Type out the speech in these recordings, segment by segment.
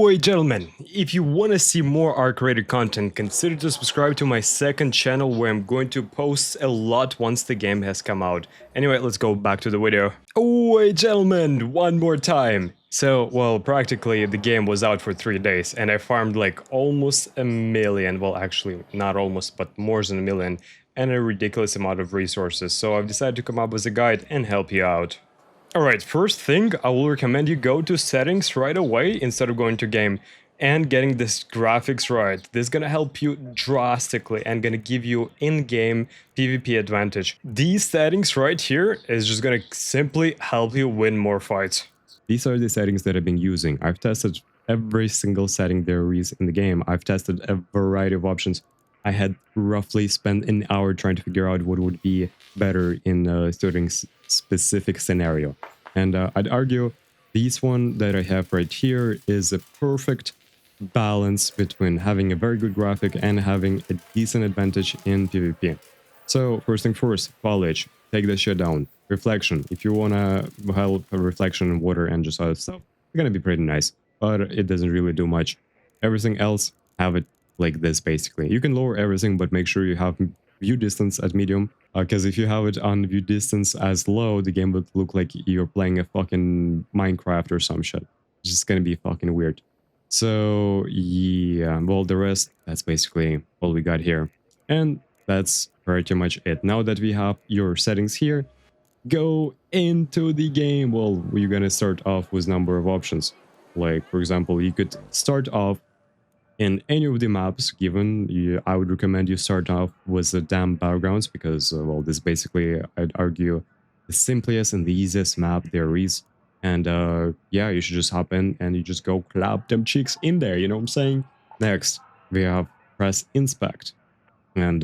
Oi, gentlemen, if you want to see more arc-rated content, consider to subscribe to my second channel where I'm going to post a lot once the game has come out. Anyway, let's go back to the video. Oi, gentlemen, one more time. So, well, practically the game was out for 3 days and I farmed like almost a million, well actually not almost, but more than a million, and a ridiculous amount of resources, so I've decided to come up with a guide and help you out. Alright, first thing, I will recommend you go to settings right away instead of going to game and getting this graphics right. This is gonna help you drastically and gonna give you in-game PvP advantage. These settings right here is just gonna simply help you win more fights. These are the settings that I've been using. I've tested every single setting there is in the game. I've tested a variety of options. I had roughly spent an hour trying to figure out what would be better in a certain specific scenario. And I'd argue this one that I have right here is a perfect balance between having a very good graphic and having a decent advantage in PvP. So first thing first, foliage, take this shit down. Reflection, if you want to help a reflection in water and just other stuff, it's gonna be pretty nice, but it doesn't really do much. Everything else, have it like this basically. You can lower everything, but make sure you have view distance at medium, because if you have it on view distance as low, the game would look like you're playing a fucking Minecraft or some shit. It's just gonna be fucking weird. So yeah, well, the rest, that's basically all we got here. And that's pretty much it. Now that we have your settings here, go into the game. Well, you're gonna start off with number of options. Like, for example, you could start off in any of the maps given. I would recommend you start off with the damn backgrounds because, well, this basically, I'd argue, the simplest and the easiest map there is. And yeah, you should just hop in and you just go clap them cheeks in there, you know what I'm saying? Next, we have press inspect. And,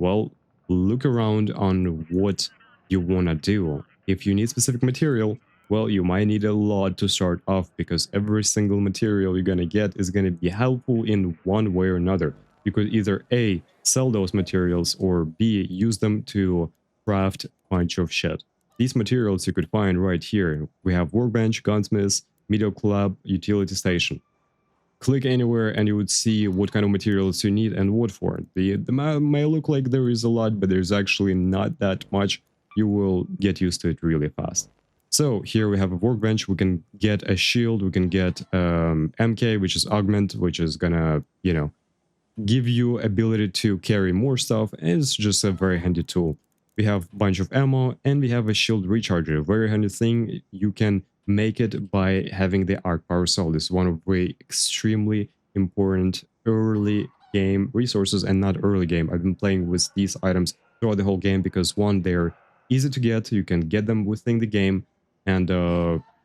well, look around on what you want to do. If you need specific material, well, you might need a lot to start off because every single material you're going to get is going to be helpful in one way or another. You could either A, sell those materials, or B, use them to craft a bunch of shit. These materials you could find right here. We have workbench, gunsmith, metal club, utility station. Click anywhere and you would see what kind of materials you need and what for. The may look like there is a lot, but there's actually not that much. You will get used to it really fast. So here we have a workbench. We can get a shield. We can get MK, which is augment, which is gonna, you know, give you ability to carry more stuff. And it's just a very handy tool. We have a bunch of ammo and we have a shield recharger. A very handy thing. You can make it by having the arc power cell. This is one of the extremely important early game resources, and not early game. I've been playing with these items throughout the whole game because one, they're easy to get. You can get them within the game. And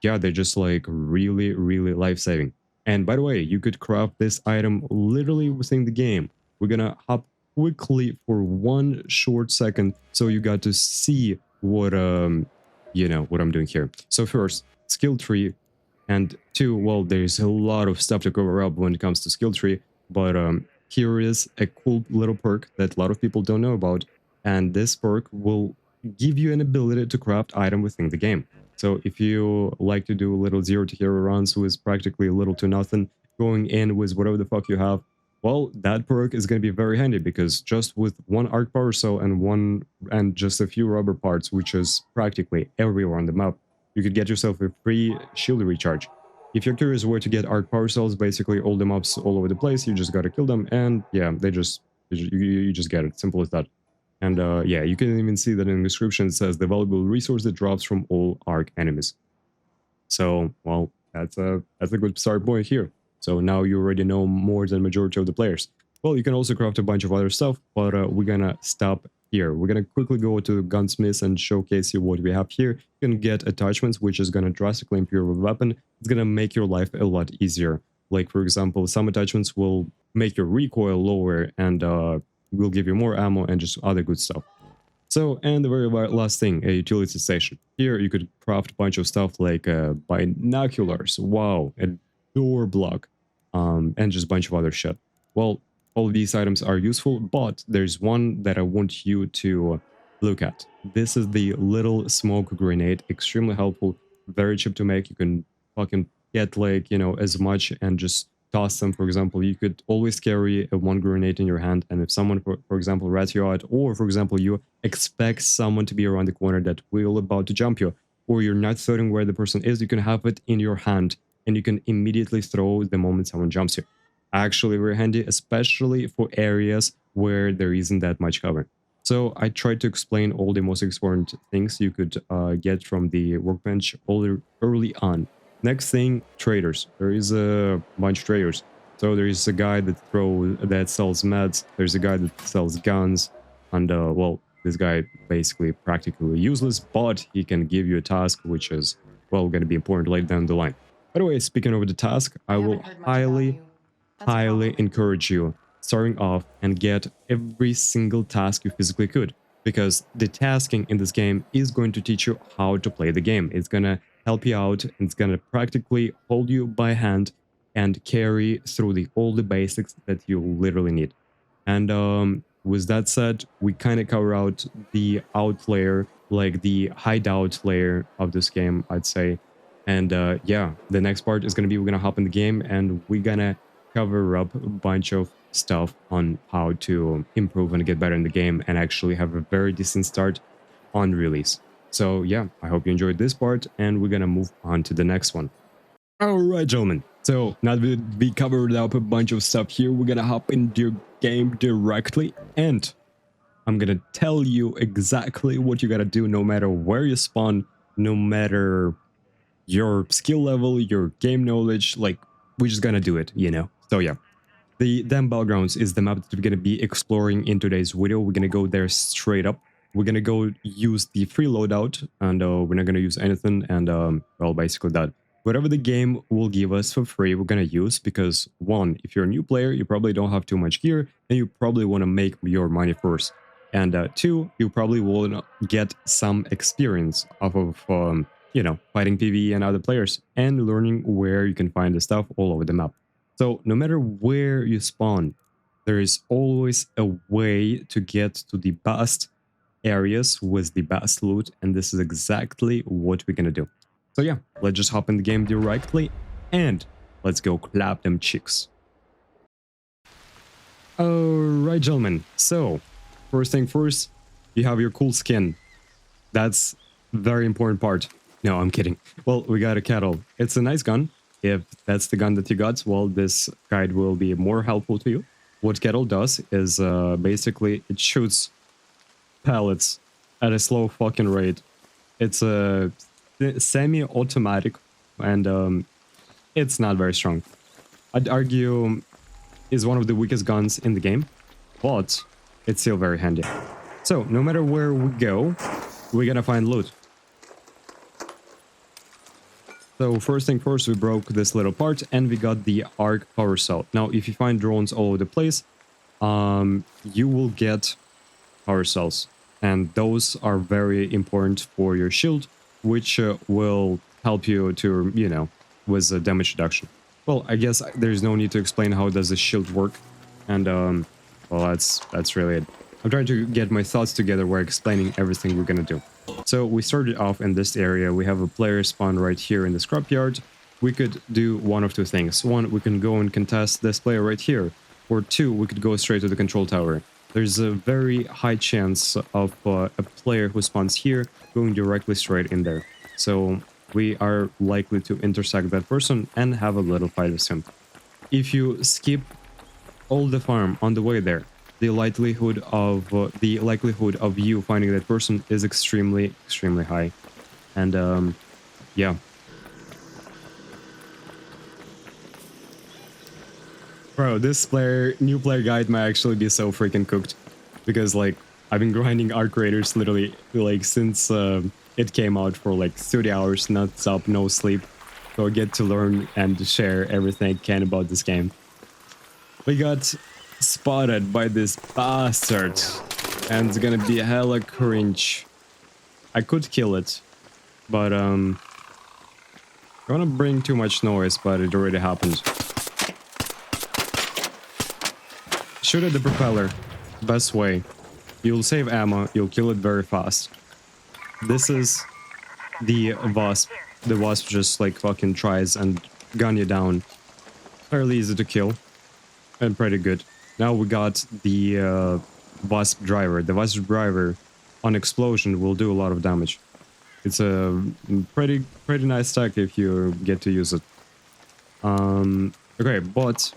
yeah, they're just like really, really life-saving. And by the way, you could craft this item literally within the game. We're gonna hop quickly for one short second so you got to see what you know what I'm doing here. So first, skill tree, and two, well, there's a lot of stuff to cover up when it comes to skill tree, but here is a cool little perk that a lot of people don't know about, and this perk will give you an ability to craft item within the game. So if you like to do little zero to hero runs with practically little to nothing, going in with whatever the fuck you have, well, that perk is going to be very handy because just with one arc power cell and just a few rubber parts, which is practically everywhere on the map, you could get yourself a free shield recharge. If you're curious where to get arc power cells, basically all the mobs all over the place, you just gotta kill them, and yeah, you just get it. Simple as that. And yeah, you can even see that in the description it says the valuable resource that drops from all arc enemies. So, well, that's a good start point here. So now you already know more than majority of the players. Well, you can also craft a bunch of other stuff, but we're gonna stop here. We're gonna quickly go to gunsmith and showcase you what we have here. You can get attachments, which is gonna drastically improve your weapon. It's gonna make your life a lot easier. Like, for example, some attachments will make your recoil lower and will give you more ammo and just other good stuff. So, and the very last thing, a utility station. Here you could craft a bunch of stuff like binoculars, wow, a door block, and just a bunch of other shit. Well, all of these items are useful, but there's one that I want you to look at. This is the little smoke grenade, extremely helpful, very cheap to make. You can fucking get like, you know, as much and just toss them. For example, you could always carry a one grenade in your hand, and if someone, for example, rats you out, or for example, you expect someone to be around the corner that will about to jump you, or you're not certain where the person is, you can have it in your hand, and you can immediately throw the moment someone jumps you. Actually very handy, especially for areas where there isn't that much cover. So I tried to explain all the most important things you could get from the workbench early on. Next thing, traders. There is a bunch of traders. So there is a guy that sells meds. There's a guy that sells guns, and well, this guy basically practically useless, but he can give you a task, which is well going to be important later down the line. By the way, speaking of the task, I will highly encourage you starting off and get every single task you physically could, because the tasking in this game is going to teach you how to play the game. It's gonna help you out, and it's gonna practically hold you by hand and carry through all the basics that you literally need. And with that said, we kind of cover out the out layer, like the hideout layer of this game, I'd say. And yeah, the next part is gonna be we're gonna hop in the game and we're gonna cover up a bunch of stuff on how to improve and get better in the game and actually have a very decent start on release. So yeah, I hope you enjoyed this part, and we're gonna move on to the next one. Alright, gentlemen, so now that we covered up a bunch of stuff here, we're gonna hop into your game directly, and I'm gonna tell you exactly what you gotta do no matter where you spawn, no matter your skill level, your game knowledge, like, we're just gonna do it, you know? So yeah, the Damn Battlegrounds is the map that we're gonna be exploring in today's video. We're gonna go there straight up. We're gonna go use the free loadout, and we're not gonna use anything, and well, basically that. Whatever the game will give us for free, we're gonna use, because one, if you're a new player, you probably don't have too much gear, and you probably want to make your money first. And two, you probably will get some experience off of, you know, fighting PvE and other players, and learning where you can find the stuff all over the map. So no matter where you spawn, there is always a way to get to the best areas with the best loot, and this is exactly what we're gonna do. So yeah, let's just hop in the game directly, and let's go clap them chicks. Alright, gentlemen, so first thing first, you have your cool skin. That's a very important part. No, I'm kidding. Well, we got a kettle. It's a nice gun. If that's the gun that you got, well, this guide will be more helpful to you. What kettle does is basically it shoots pellets at a slow fucking rate. It's a semi-automatic, and it's not very strong. I'd argue is one of the weakest guns in the game, but it's still very handy. So no matter where we go, we're gonna find loot. So first thing first, we broke this little part and we got the arc power cell. Now, if you find drones all over the place, you will get power cells, and those are very important for your shield, which will help you to, you know, with the damage reduction. Well, I guess there's no need to explain how does the shield work, and well, that's really it. I'm trying to get my thoughts together while explaining everything we're gonna do. So we started off in this area. We have a player spawn right here in the scrapyard. We could do one of two things. One, we can go and contest this player right here. Or two, we could go straight to the control tower. There's a very high chance of a player who spawns here going directly straight in there. So we are likely to intersect that person and have a little fight with him. If you skip all the farm on the way there, the likelihood of you finding that person is extremely high. And yeah. Bro, this new player guide might actually be so freaking cooked, because like I've been grinding Arc Raiders literally like since it came out for like 30 hours, not stop, no sleep. So I get to learn and share everything I can about this game. We got spotted by this bastard, and it's gonna be hella cringe. I could kill it, but I don't wanna bring too much noise, but it already happened. Shoot at the propeller. Best way. You'll save ammo, you'll kill it very fast. This is the wasp. The wasp just like fucking tries and gun you down. Fairly easy to kill and pretty good. Now we got the wasp driver. The wasp driver on explosion will do a lot of damage. It's a pretty nice tech if you get to use it. Okay, but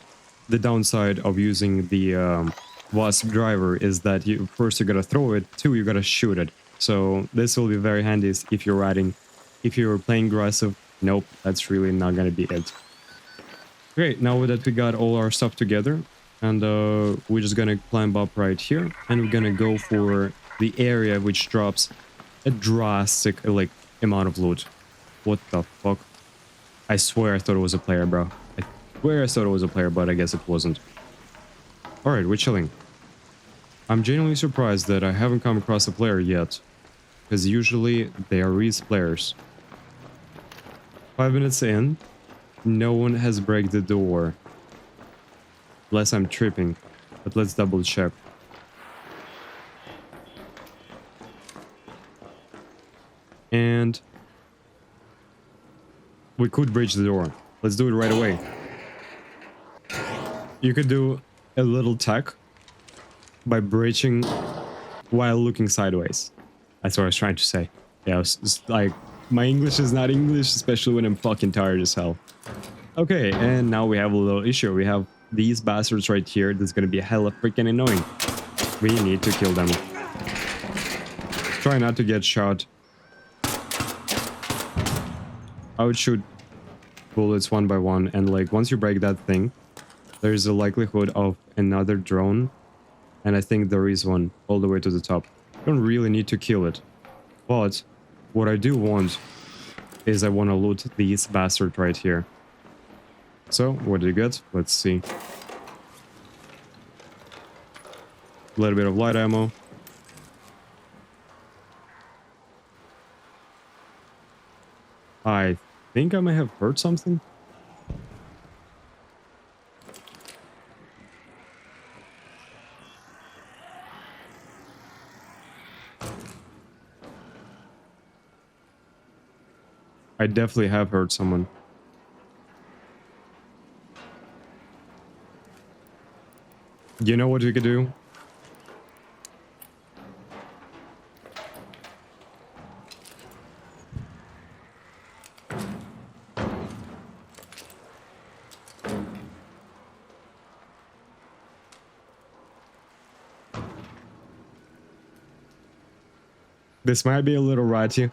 the downside of using the wasp driver is that you first you gotta throw it, two you gotta shoot it. So this will be very handy if you're riding. If you're playing aggressive, nope, that's really not gonna be it. Great, now that we got all our stuff together, and we're just gonna climb up right here, and we're gonna go for the area which drops a drastic like amount of loot. What the fuck? I swear I thought it was a player, bro. I swear I thought it was a player, but I guess it wasn't. Alright, we're chilling. I'm genuinely surprised that I haven't come across a player yet, because usually they are these players. 5 minutes in, no one has break the door. Unless I'm tripping, but let's double check. And we could breach the door. Let's do it right away. You could do a little tech by breaching while looking sideways. That's what I was trying to say. Yeah, it's like, my English is not English, especially when I'm fucking tired as hell. Okay, and now we have a little issue. We have these bastards right here. That's gonna be hella freaking annoying. We need to kill them. Try not to get shot. I would shoot bullets one by one, and like once you break that thing, there's a likelihood of another drone, and I think there is one all the way to the top. You don't really need to kill it, but what I do want is I want to loot these bastards right here. So what do you get? Let's see. A little bit of light ammo. I think I may have heard something. I definitely have heard someone. You know what you could do? This might be a little ratty.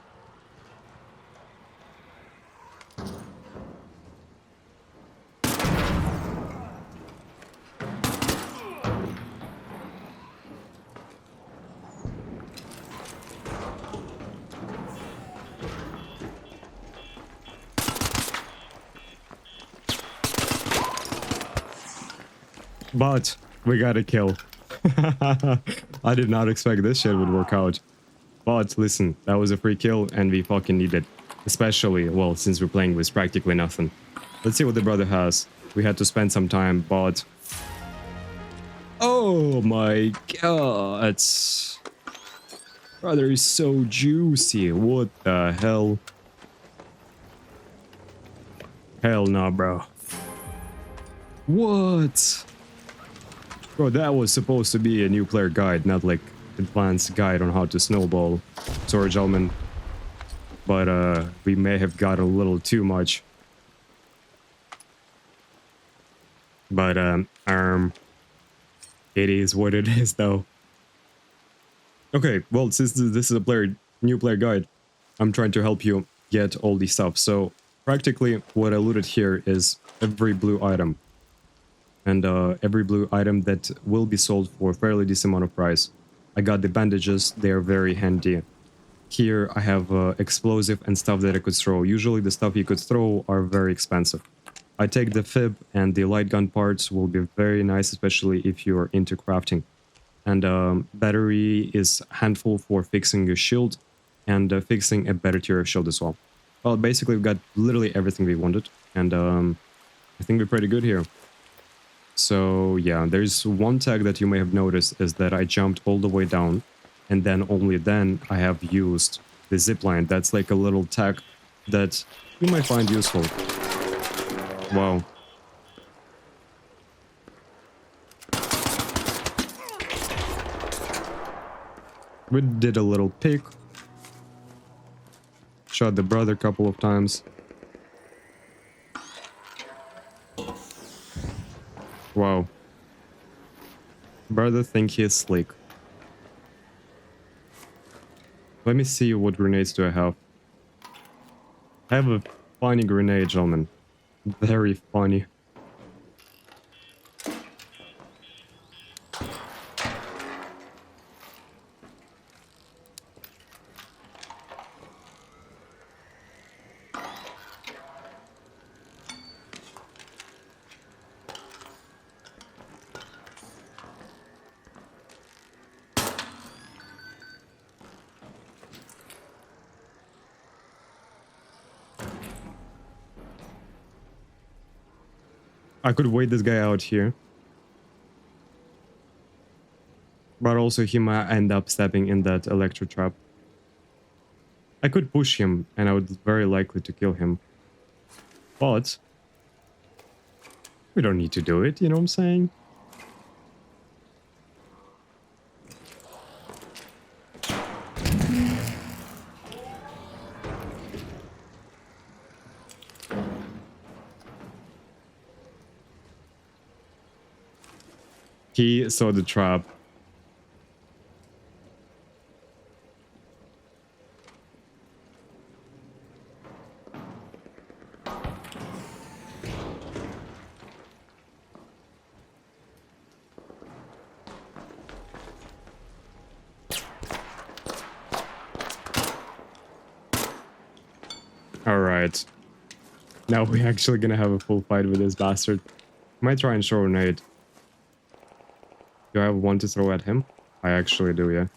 But we got a kill. I did not expect this shit would work out. But listen, that was a free kill and we fucking need it. Especially, well, since we're playing with practically nothing. Let's see what the brother has. We had to spend some time, but... Oh my god! Brother is so juicy. What the hell? Hell no, bro. What? Bro, that was supposed to be a new player guide, not like advanced guide on how to snowball. Sorry, gentlemen. But, we may have got a little too much. But, it is what it is, though. Okay, well, since this is a new player guide, I'm trying to help you get all these stuff. So, practically, what I looted here is every blue item. And every blue item that will be sold for a fairly decent amount of price. I got the bandages, they're very handy. Here I have explosive and stuff that I could throw. Usually the stuff you could throw are very expensive. I take the fib and the light gun parts will be very nice, especially if you're into crafting. And battery is handful for fixing your shield and fixing a better tier of shield as well. Well, basically we've got literally everything we wanted, and I think we're pretty good here. So yeah, there's one tag that you may have noticed is that I jumped all the way down, and then only then I have used the zipline. That's like a little tag that you might find useful. Wow. We did a little pick. Shot the brother a couple of times. Wow. Brother think he's slick. Let me see what grenades do I have. I have a funny grenade, gentlemen. Very funny. I could wait this guy out here. But also he might end up stepping in that electro trap. I could push him and I would be very likely to kill him. But we don't need to do it, you know what I'm saying? He saw the trap. Alright. Now we're actually gonna have a full fight with this bastard. Might try and throw a nade. Do I have one to throw at him? I actually do, yeah.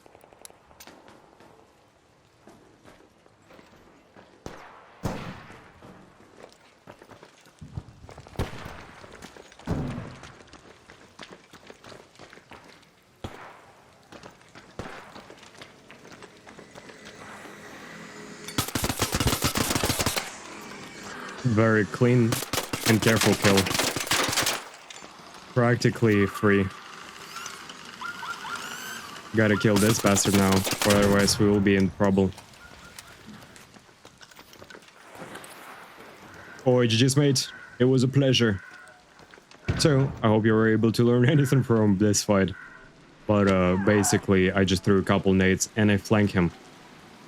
Very clean and careful kill. Practically free. Gotta kill this bastard now, or otherwise we will be in trouble. Oh, GG's mate, it was a pleasure. So, I hope you were able to learn anything from this fight. But basically, I just threw a couple nades and I flanked him.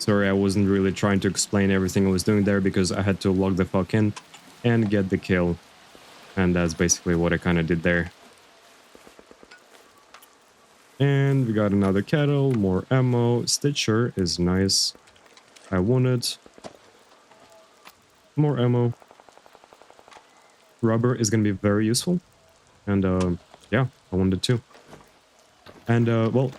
Sorry, I wasn't really trying to explain everything I was doing there because I had to log the fuck in and get the kill. And that's basically what I kind of did there. And we got another kettle, more ammo. Stitcher is nice. I want it. More ammo. Rubber is going to be very useful. And yeah, I want it too. And well,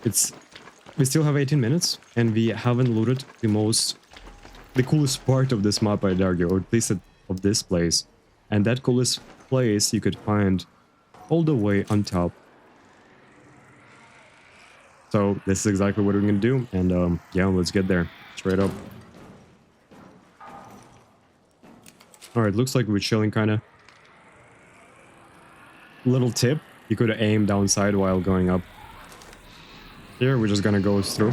we still have 18 minutes and we haven't looted the coolest part of this map, I'd argue, or at least of this place. And that coolest place you could find all the way on top. So this is exactly what we're gonna do, and yeah, let's get there, straight up. Alright, looks like we're chilling kinda. Little tip, you could aim downside while going up. Here, we're just gonna go through.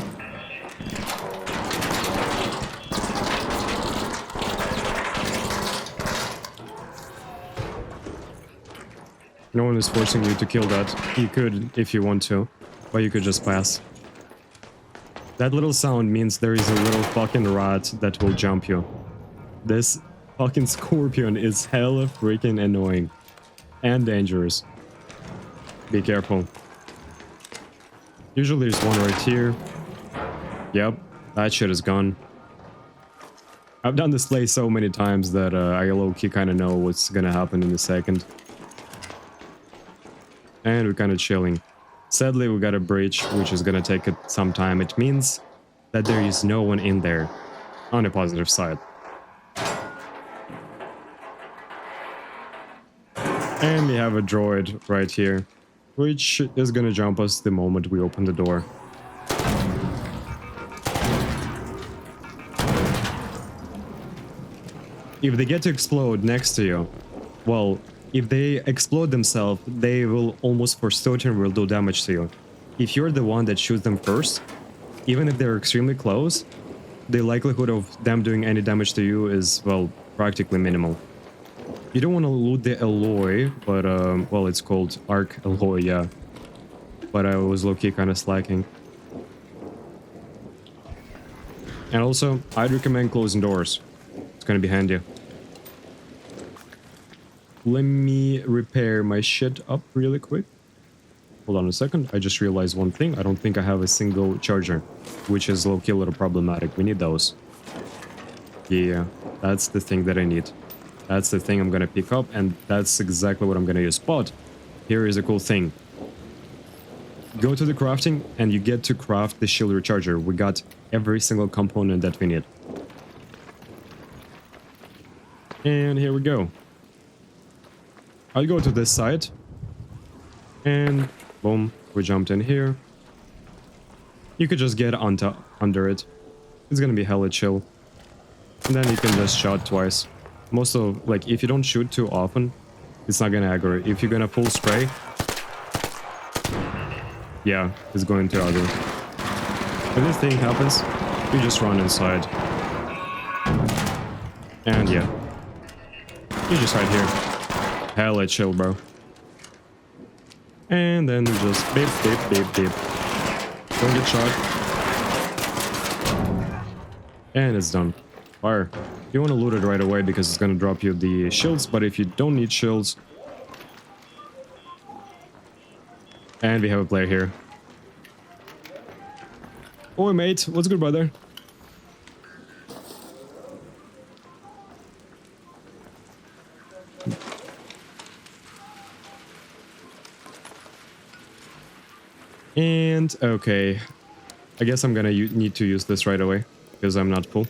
No one is forcing you to kill that. You could if you want to, but you could just pass. That little sound means there is a little fucking rat that will jump you. This fucking scorpion is hella freaking annoying. And dangerous. Be careful. Usually there's one right here. Yep, that shit is gone. I've done this play so many times that I low-key kind of know what's gonna happen in a second. And we're kind of chilling. Sadly, we got a breach, which is gonna take some time. It means that there is no one in there, on the positive side. And we have a droid right here, which is gonna jump us the moment we open the door. If they get to explode next to you, well, if they explode themselves, they will almost for certain will do damage to you. If you're the one that shoots them first, even if they're extremely close, the likelihood of them doing any damage to you is, well, practically minimal. You don't want to loot the alloy, but, well, it's called arc alloy, yeah. But I was low-key kind of slacking. And also, I'd recommend closing doors. It's gonna be handy. Let me repair my shit up really quick. Hold on a second. I just realized one thing. I don't think I have a single charger, which is low-key a little problematic. We need those. Yeah, that's the thing that I need. That's the thing I'm gonna pick up, and that's exactly what I'm gonna use. But here is a cool thing. Go to the crafting, and you get to craft the shield recharger. We got every single component that we need. And here we go. I'll go to this side. And boom, we jumped in here. You could just get under it. It's gonna be hella chill. And then you can just shot twice. Most of, like, if you don't shoot too often, it's not gonna aggro. If you're gonna full spray, yeah, it's going to aggro. When this thing happens, you just run inside. And yeah. You just hide here. Hella chill, bro. And then just beep, beep, beep, beep. Don't get shot. And it's done. Fire. You want to loot it right away because it's going to drop you the shields, but if you don't need shields... And we have a player here. Oi, mate. What's good, brother? And, okay. I guess I'm gonna need to use this right away, because I'm not full.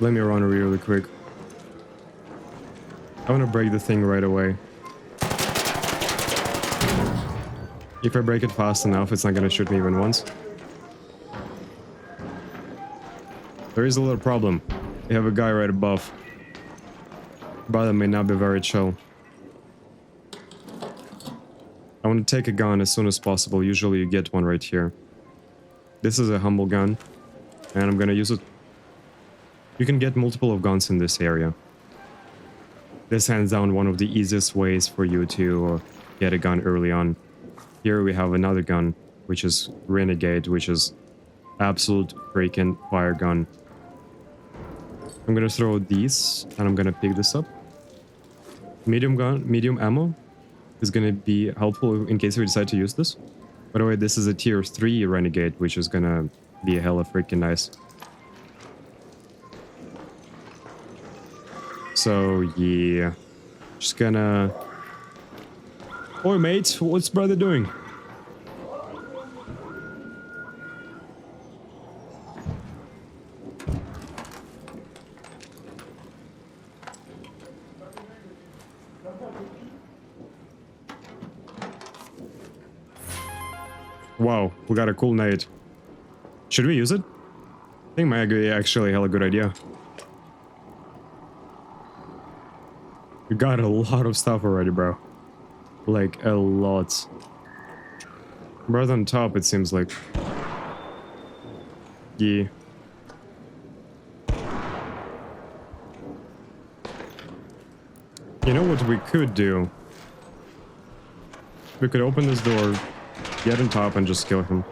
Let me run really quick. I want to break the thing right away. If I break it fast enough, it's not gonna shoot me even once. There is a little problem. We have a guy right above. Brother may not be very chill. I want to take a gun as soon as possible. Usually you get one right here. This is a humble gun, and I'm gonna use it. You can get multiple of guns in this area. This hands down one of the easiest ways for you to get a gun early on. Here we have another gun, which is Renegade, which is absolute freaking fire gun. I'm gonna throw these, and I'm gonna pick this up. Medium ammo is gonna be helpful in case we decide to use this. By the way, this is a tier 3 Renegade, which is gonna be hella freaking nice. So yeah, just gonna... Oi mate, what's brother doing? Wow, we got a cool nade. Should we use it? I think might be actually a hella good idea. We got a lot of stuff already, bro. Like, a lot. Right on top, it seems like. Yeah. You know what we could do? We could open this door, get on top, and just kill him.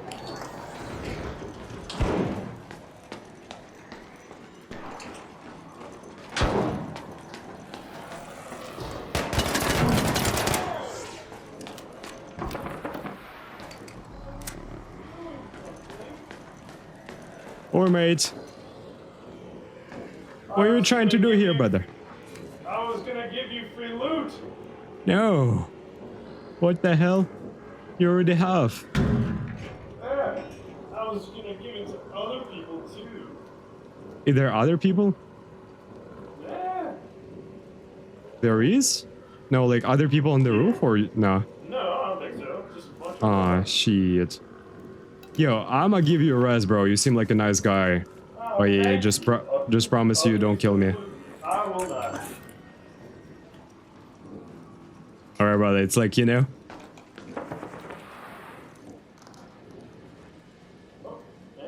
Or mate. What are you trying to do here, brother? I was gonna give you free loot. No. What the hell? You already have. Yeah, I was gonna give it to other people too. Is there other people? Yeah. There is? No, like other people on the roof or no? No, I don't think so. Just a bunch Aw, shit. Yo, I'ma give you a res, bro. You seem like a nice guy. Oh yeah, just promise you don't kill me. I will not. Alright, worry about it. It's like, you know.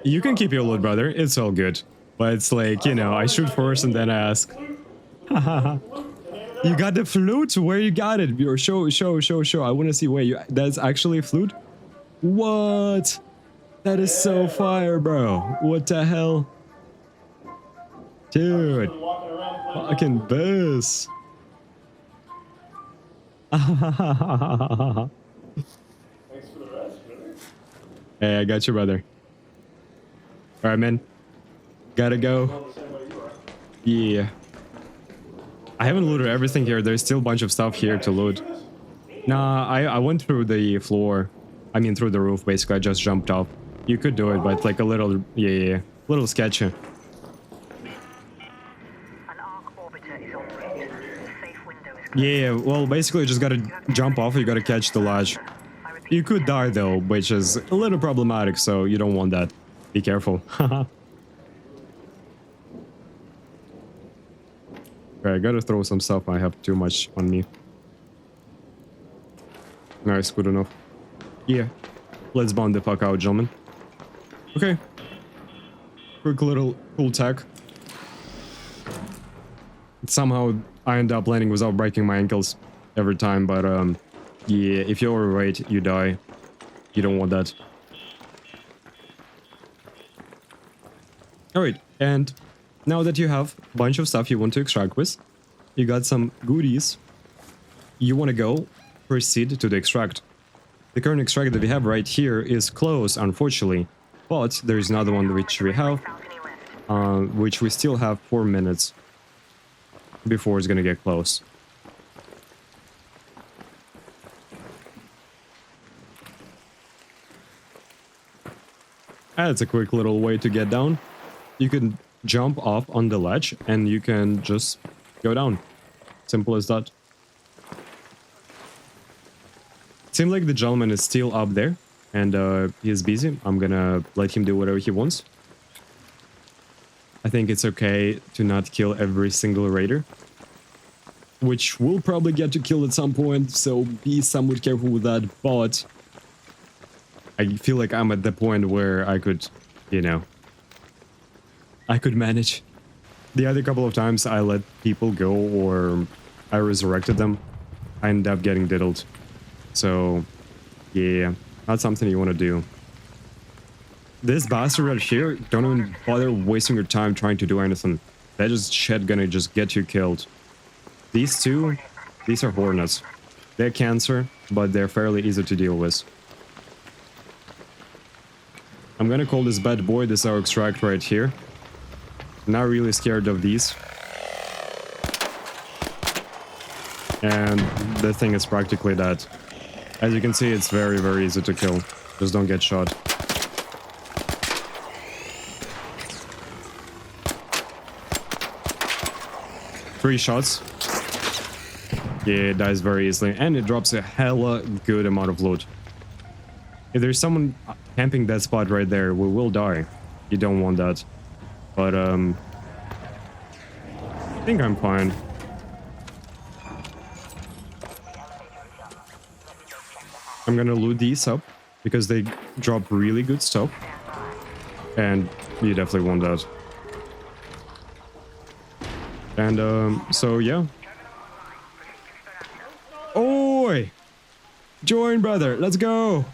You can keep your loot, brother. It's all good. But it's like, you know, I shoot first and then I ask. You got the flute? Where you got it? Yo, show. I want to see where you... That's actually a flute? What? That is so fire, bro. What the hell? Dude. Fucking this. Thanks for the rest, brother. Hey, I got you, brother. Alright, man. Gotta go. Not the same way you are. Yeah. I haven't looted everything here. There's still a bunch of stuff here to loot. Nah, I went through the floor. I mean, through the roof, basically. I just jumped off. You could do it, but it's like a little... Yeah. Little sketchy. An arc orbiter is en route. The safe window is closed. Yeah, well, basically, you just gotta jump off. You gotta catch the ledge. I repeat, You could die, though, which is a little problematic, so you don't want that. Be careful. Haha. Okay, I gotta throw some stuff. I have too much on me. Nice, good enough. Yeah. Let's bomb the fuck out, gentlemen. Okay. Quick little cool tech. Somehow I end up landing without breaking my ankles every time, but yeah, if you're overweight, you die. You don't want that. Alright, and now that you have a bunch of stuff you want to extract with, you got some goodies, you want to go proceed to the extract. The current extract that we have right here is closed, unfortunately, but there's another one which we have, without any left. which we still have 4 minutes before it's gonna get close. That's a quick little way to get down. You can jump off on the ledge and you can just go down. Simple as that. Seems like the gentleman is still up there and he's busy. I'm gonna let him do whatever he wants. I think it's okay to not kill every single raider, which we'll probably get to kill at some point, so be somewhat careful with that, but I feel like I'm at the point where I could, you know, I could manage. The other couple of times I let people go or I resurrected them, I ended up getting diddled. So, yeah, not something you want to do. This bastard right here, don't even bother wasting your time trying to do anything. That just shit gonna just get you killed. These two, these are hornets. They're cancer, but they're fairly easy to deal with. I'm gonna call this bad boy, this is our extract right here. Not really scared of these. And the thing is practically that. As you can see, it's very, very easy to kill. Just don't get shot. Three shots. Yeah, it dies very easily. And it drops a hella good amount of loot. If there's someone camping that spot right there, we will die. You don't want that. But, I think I'm fine. I'm gonna loot these up, because they drop really good stuff. And you definitely want that. And, so, yeah. Oi! Join, brother. Let's go!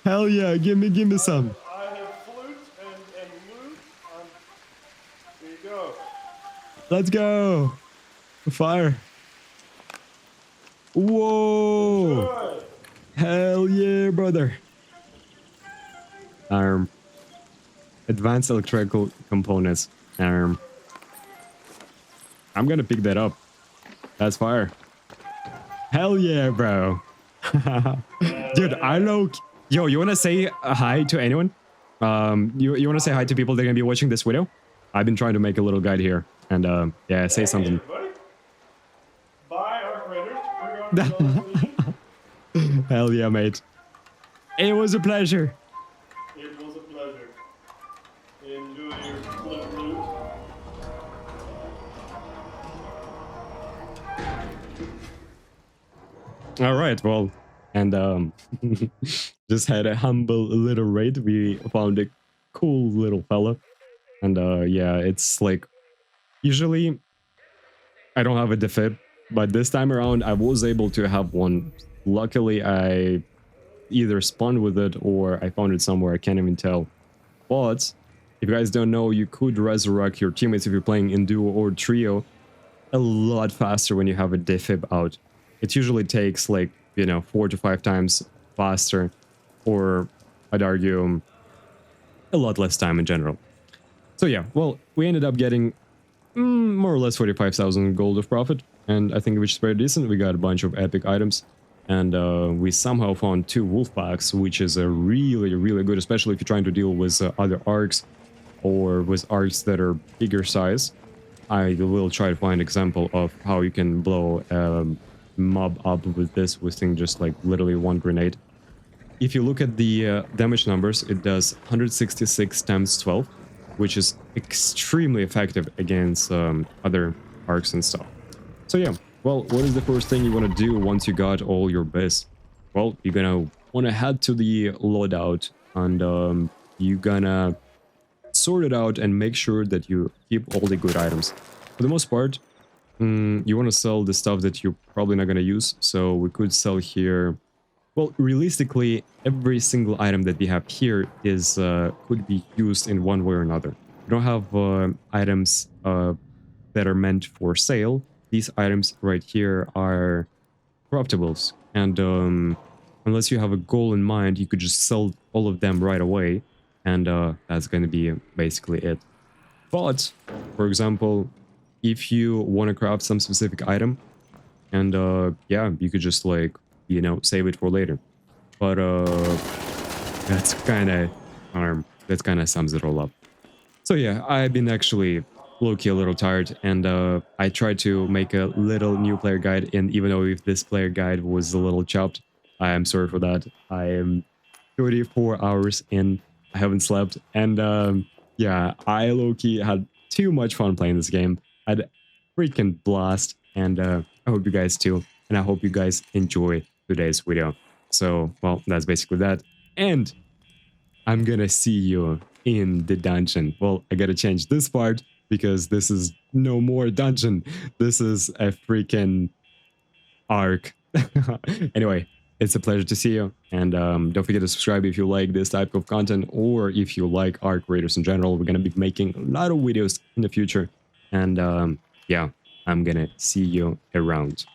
Hell yeah, give me some. I have flute and loot. Here you go. Let's go. Fire. Whoa. Good. Hell yeah, brother. Advanced electrical components. I'm gonna pick that up. That's fire. Hell yeah, bro. Dude, I know. Yo, you wanna say hi to anyone? You wanna say hi to people that are gonna be watching this video? I've been trying to make a little guide here, and yeah, say something. Everybody. Buy our creators. $300 Hell yeah, mate. It was a pleasure. It was a pleasure. Enjoy your flute loot. All right, well, and just had a humble little raid. We found a cool little fella, and yeah, it's like usually I don't have a defib, but this time around I was able to have one. Luckily, I either spawned with it or I found it somewhere. I can't even tell. But if you guys don't know, you could resurrect your teammates if you're playing in duo or trio a lot faster when you have a defib out. It usually takes like, you know, 4 to 5 times faster, or I'd argue a lot less time in general. So yeah, well, we ended up getting more or less 45,000 gold of profit, and I think which is very decent. We got a bunch of epic items, and we somehow found 2 wolf packs, which is a really good, especially if you're trying to deal with other arcs or with arcs that are bigger size. I will try to find an example of how you can blow a mob up with this thing, just like literally one grenade. If you look at the damage numbers, it does 166 times 12, which is extremely effective against other arcs and stuff. So yeah, well, what is the first thing you want to do once you got all your base? Well, you're gonna want to head to the loadout, and you're gonna sort it out and make sure that you keep all the good items. For the most part, you want to sell the stuff that you're probably not going to use. So we could sell here. Well, realistically, every single item that we have here is could be used in one way or another. We don't have items that are meant for sale. These items right here are corruptibles, and unless you have a goal in mind, you could just sell all of them right away, and that's going to be basically it. But, for example, if you want to craft some specific item, and yeah, you could just like, you know, save it for later. But that's kind of that kind of sums it all up. So yeah, I've been actually low-key a little tired, and I tried to make a little new player guide, and even though if this player guide was a little chopped, I am sorry for that. I am 34 hours in, I haven't slept, and yeah, I low-key had too much fun playing this game. I had a freaking blast, and I hope you guys too, and I hope you guys enjoy today's video. So, well, that's basically that, and I'm gonna see you in the dungeon. Well, I gotta change this part because this is no more dungeon. This is a freaking arc. Anyway, it's a pleasure to see you, and don't forget to subscribe if you like this type of content, or if you like arc raiders in general. We're gonna be making a lot of videos in the future, and yeah, I'm gonna see you around.